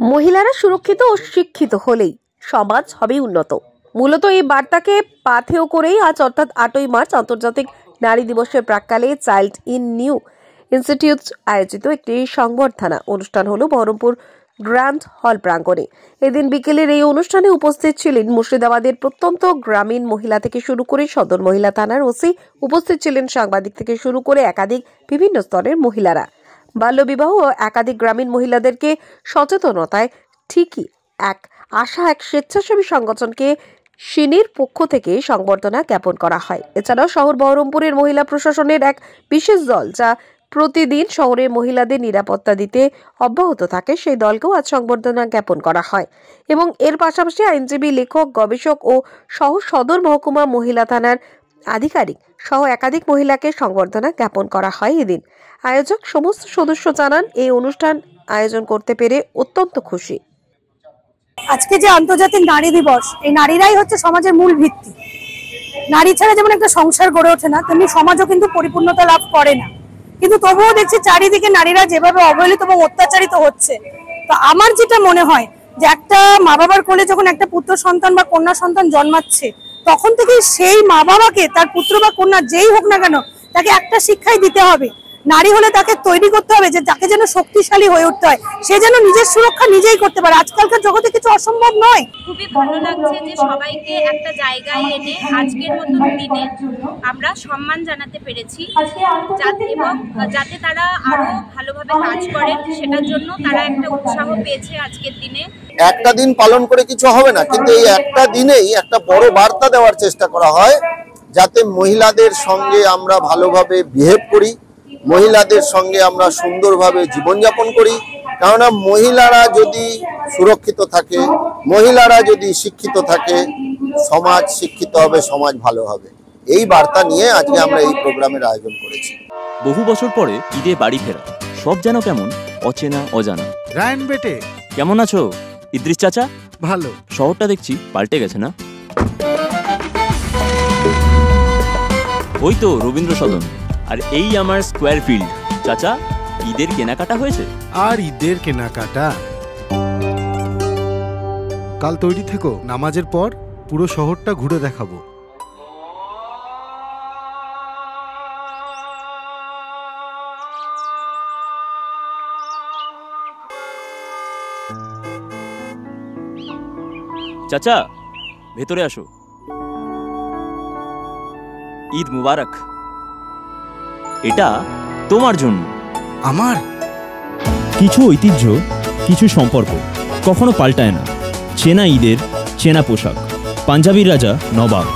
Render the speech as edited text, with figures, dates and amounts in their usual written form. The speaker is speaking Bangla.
মহিলারা সুরক্ষিত ও শিক্ষিত হলেই সমাজ হবে উন্নত। মূলত এই বার্তাকে পাথেয় করেই আজ অর্থাৎ 8ই মার্চ আন্তর্জাতিক নারী দিবসের প্রাক্কালে চাইল্ড ইন নিউ ইনস্টিটিউট আয়োজিত একটি সংবর্ধনা অনুষ্ঠান হলো বহরমপুর গ্র্যান্ড হল প্রাঙ্গণে। এদিন বিকেলের এই অনুষ্ঠানে উপস্থিত ছিলেন মুর্শিদাবাদের প্রত্যন্ত গ্রামীণ মহিলা থেকে শুরু করে সদর মহিলা থানার ওসি, উপস্থিত ছিলেন সাংবাদিক থেকে শুরু করে একাধিক বিভিন্ন স্তরের মহিলারা। বাল্যবিবাহ ও একাধিক গ্রামীণ মহিলাদেরকে সচেতনতায় ঠিকই এক স্বেচ্ছাসেবী সংগঠনকে সিনির পক্ষ থেকে সংবর্ধনা জ্ঞাপন করা হয়। এছাড়াও শহর বহরমপুরের মহিলা প্রশাসনের এক বিশেষ দল যা প্রতিদিন শহরের মহিলাদের নিরাপত্তা দিতে অব্যাহত থাকে, সেই দলকেও আজ সংবর্ধনা জ্ঞাপন করা হয়। এবং এর পাশাপাশি আইনজীবী, লেখক, গবেষক ও সদর মহকুমা মহিলা থানার আধিকারিক সহ একাধিক মহিলাকে সংবর্ধনা জ্ঞাপন করা হয়। এদিন আয়োজক সমস্ত সদস্য জানান, এই অনুষ্ঠান আয়োজন করতে পেরে অত্যন্ত খুশি। আজকে যে আন্তর্জাতিক নারী দিবস, এই নারীরাই হচ্ছে সমাজের মূল ভিত্তি। নারী ছাড়া যেমন একটা সংসার গড়ে ওঠে না, তেমনি সমাজও কিন্তু পরিপূর্ণতা লাভ করে না। কিন্তু তবুও দেখছি চারিদিকে নারীরা যেভাবে অবহেলিত এবং অত্যাচারিত হচ্ছে। তো আমার যেটা মনে হয় যে একটা মা বাবার কোলে যখন একটা পুত্র সন্তান বা কন্যা সন্তান জন্মাচ্ছে, তখন থেকে সেই মা বাবাকে তার পুত্র বা কন্যা যেই হোক না কেন তাকে একটা শিক্ষাই দিতে হবে। নারী হলে তাকে তৈরি করতে হবে যে তাকে যেন শক্তিশালী হয়ে উঠতে হয়, সে যেন নিজের সুরক্ষা নিজেই করতে পারে। আজকালকার জগতে কিছু অসম্ভব নয়। খুবই ভালো লাগছে যে সবাইকে একটা জায়গায় এনে আজকের মতো দিনে আমরা সম্মান জানাতে পেরেছি, এবং যাতে তারা আরো ভালোভাবে কাজ করে সেটার জন্য তারা একটা উৎসাহ পেয়েছে আজকের দিনে। একটা দিন পালন করে কিছু হবে না, কিন্তু এই একটা দিনেই একটা বড় বার্তা দেওয়ার চেষ্টা করা হয় যাতে মহিলাদের সঙ্গে আমরা ভালোভাবে বিহেভ করি, মহিলাদের সঙ্গে আমরা সুন্দরভাবে জীবনযাপন করি। কেননা মহিলারা যদি সুরক্ষিত থাকে, মহিলারা যদি শিক্ষিত থাকে, সমাজ শিক্ষিত হবে, সমাজ ভালো হবে। এই বার্তা নিয়ে আজকে আমরা এই প্রোগ্রামের আয়োজন করেছি। বহু বছর পরে ঈদে বাড়ি ফেরা, সব যেন কেমন অচেনা অজানা। রায়ন বেটে কেমন আছো ইদ্রিস চাচা? ভালো। শহরটা দেখছি পাল্টে গেছে না? ওই তো রবীন্দ্র সদন, আর এই আমার স্কোয়ার ফিল্ড। চাচা, ঈদের কেনাকাটা হয়েছে? আর ঈদের কেনাকাটা কাল তৈরি থেকো, নামাজের পর পুরো শহরটা ঘুরে দেখাবো। চাচা, ভেতরে আসো। ঈদ মুবারক। এটা তোমার জন্য। আমার কিছু ঐতিহ্য, কিছু সম্পর্ক কখনো পাল্টায় না। চেনা ঈদের চেনা পোশাক, পাঞ্জাবির রাজা নবাব।